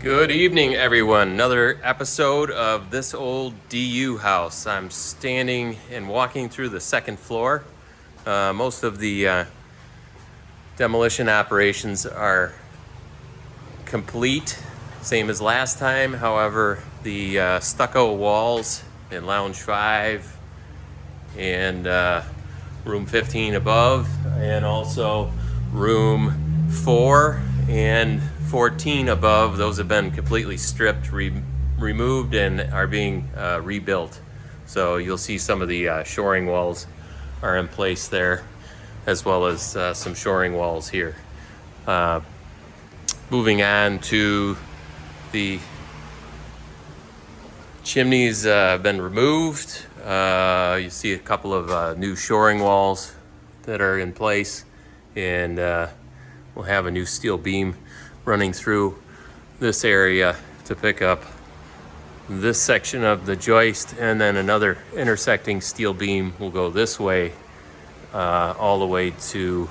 Good evening, everyone. Another episode of This Old DU House. I'm standing and walking through the second floor. Most of the demolition operations are complete, same as last time. However, the stucco walls in Lounge 5 and room 15 above, and also room 4 and 14 above, those have been completely stripped, removed, and are being rebuilt. So you'll see some of the shoring walls are in place there, as well as some shoring walls here. Moving on to the chimneys have been removed. You see a couple of new shoring walls that are in place, and we'll have a new steel beam running through this area to pick up this section of the joist, and then another intersecting steel beam will go this way all the way to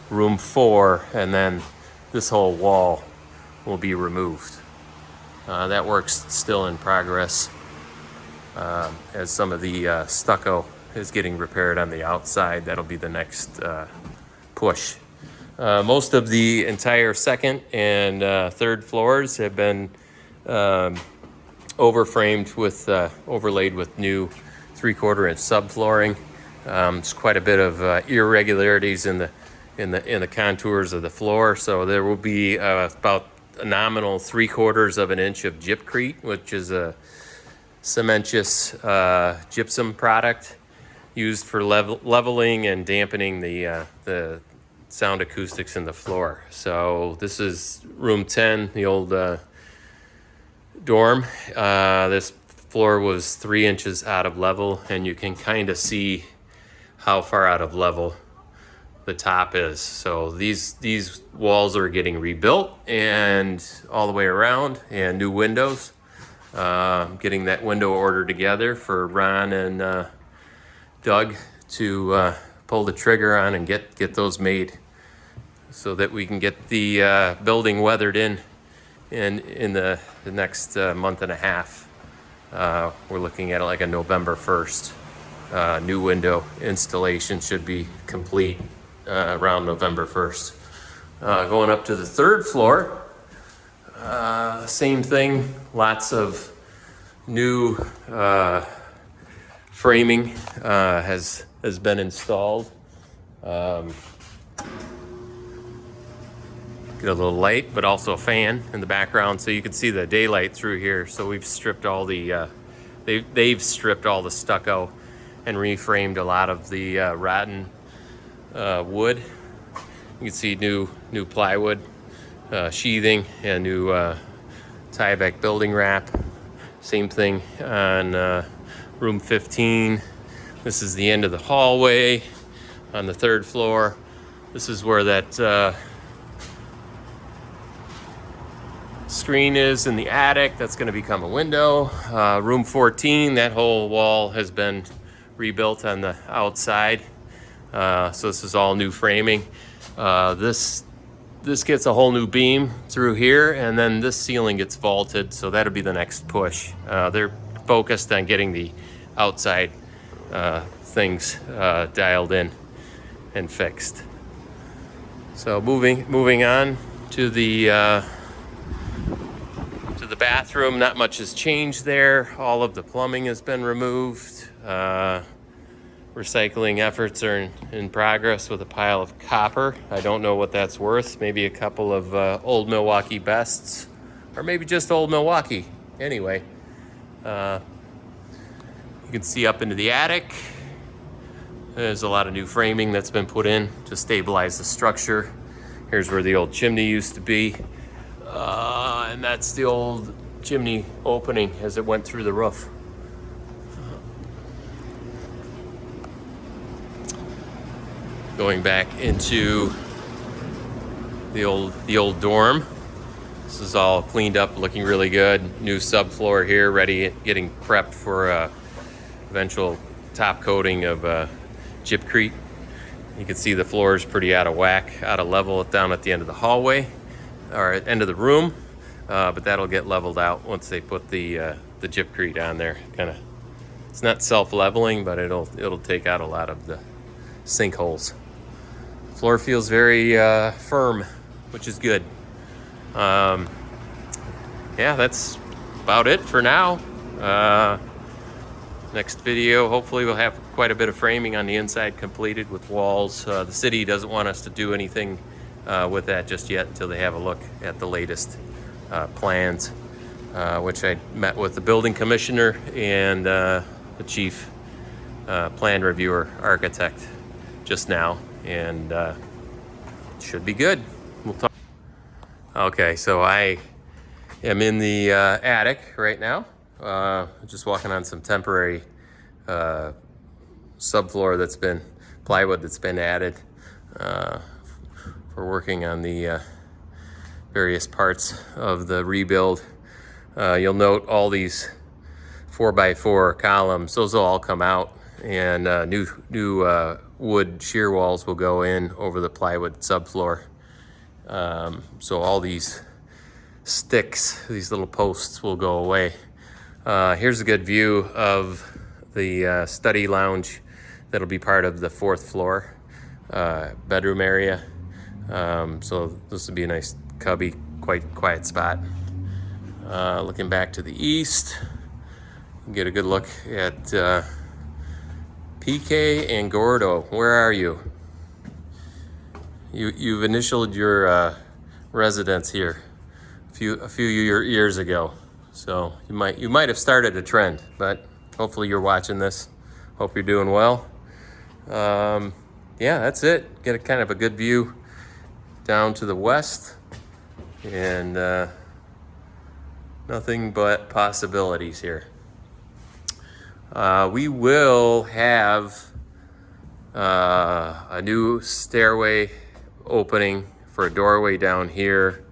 room 4, and then this whole wall will be removed. That work's still in progress as some of the stucco is getting repaired on the outside. That'll be the next push. Most of the entire second and third floors have been overframed with overlaid with new 3/4 inch subflooring. There's quite a bit of irregularities in the contours of the floor, so there will be about a nominal 3/4 of an inch of gypcrete, which is a cementitious gypsum product used for leveling and dampening the sound acoustics in the floor. So this is room 10, the old dorm. This floor was 3 inches out of level, and you can kind of see how far out of level the top is. So these walls are getting rebuilt and all the way around, and new windows. Getting that window order together for Ron and Doug to pull the trigger on and get those made, so that we can get the building weathered in the next month and a half. We're looking at like a November 1st. New window installation should be complete around November 1st. Going up to the third floor, same thing, lots of new framing has been installed. Get a little light, but also a fan in the background, so you can see the daylight through here. So we've stripped all the they've stripped all the stucco and reframed a lot of the rotten wood. You can see new plywood sheathing and new Tyvek building wrap. Same thing on room 15. This is the end of the hallway on the third floor. This is where that screen is in the attic. That's going to become a window. Room 14, that whole wall has been rebuilt on the outside. So this is all new framing. This gets a whole new beam through here, and then this ceiling gets vaulted, so that'll be the next push. They're focused on getting the outside things dialed in and fixed. So moving on to the bathroom, not much has changed there. All of the plumbing has been removed. Recycling efforts are in progress with a pile of copper. I don't know what that's worth. Maybe a couple of old Milwaukee bests, or maybe just old Milwaukee. Anyway, you can see up into the attic. There's a lot of new framing that's been put in to stabilize the structure. Here's where the old chimney used to be. And that's the old chimney opening as it went through the roof. Going back into the old dorm. This is all cleaned up, looking really good. New subfloor here, ready, getting prepped for eventual top coating of gypcrete. You can see the floor is pretty out of whack, out of level down at the end of the hallway, or at end of the room. but that'll get leveled out once they put the gypcrete on there. Kind of, it's not self-leveling, but it'll take out a lot of the sinkholes. Floor feels very firm, which is good. Yeah, that's about it for now. Next video, hopefully we'll have quite a bit of framing on the inside completed with walls. The city doesn't want us to do anything with that just yet until they have a look at the latest plans, which I met with the building commissioner and the chief plan reviewer architect just now, and should be good. We'll talk. Okay, so I am in the attic right now. Just walking on some temporary subfloor that's been plywood that's been added for working on the various parts of the rebuild. You'll note all these 4x4 columns; those will all come out, and new wood shear walls will go in over the plywood subfloor. So all these sticks, these little posts, will go away. Here's a good view of the study lounge that'll be part of the 4th floor bedroom area. So this will be a nice cubby, quite quiet spot. Looking back to the east, get a good look at PK and Gordo. Where are you? You've initialed your residence here a few years ago. So you might have started a trend, but hopefully you're watching this. Hope you're doing well. Yeah, that's it. Get a kind of a good view down to the west, and nothing but possibilities here. We will have a new stairway opening for a doorway down here.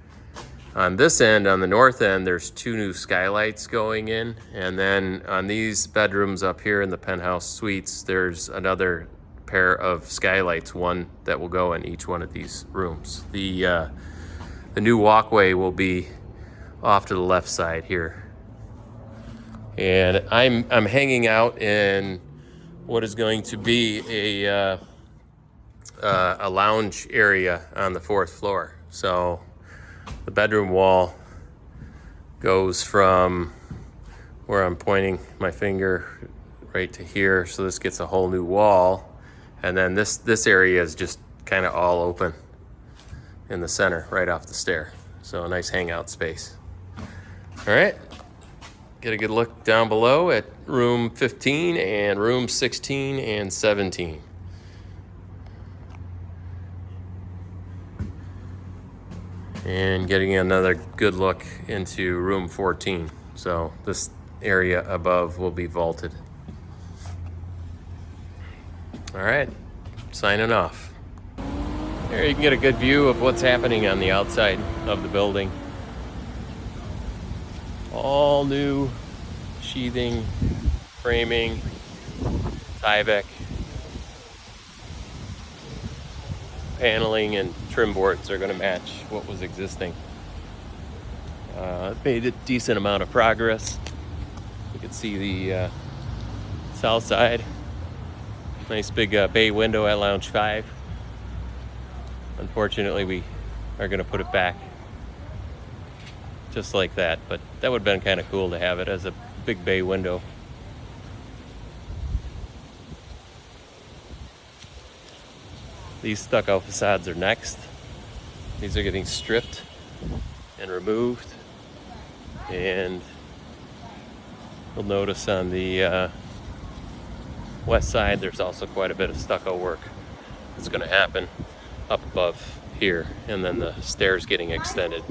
On this end, on the north end, there's 2 new skylights going in. And then on these bedrooms up here in the penthouse suites, there's another pair of skylights, one that will go in each one of these rooms. The new walkway will be off to the left side here. And I'm hanging out in what is going to be a lounge area on the 4th floor. So the bedroom wall goes from where I'm pointing my finger right to here. So this gets a whole new wall. And then this area is just kind of all open in the center, right off the stair. So a nice hangout space. All right, get a good look down below at room 15 and room 16 and 17. And getting another good look into room 14. So this area above will be vaulted. All right, signing off. Here you can get a good view of what's happening on the outside of the building. All new sheathing, framing, Tyvek, paneling and trim boards are going to match what was existing. Made a decent amount of progress. You can see the south side. Nice big bay window at Lounge 5. Unfortunately, we are going to put it back just like that, but that would have been kind of cool to have it as a big bay window. These stucco facades are next. These are getting stripped and removed, and you'll notice on the west side there's also quite a bit of stucco work that's going to happen up above here, and then the stairs getting extended.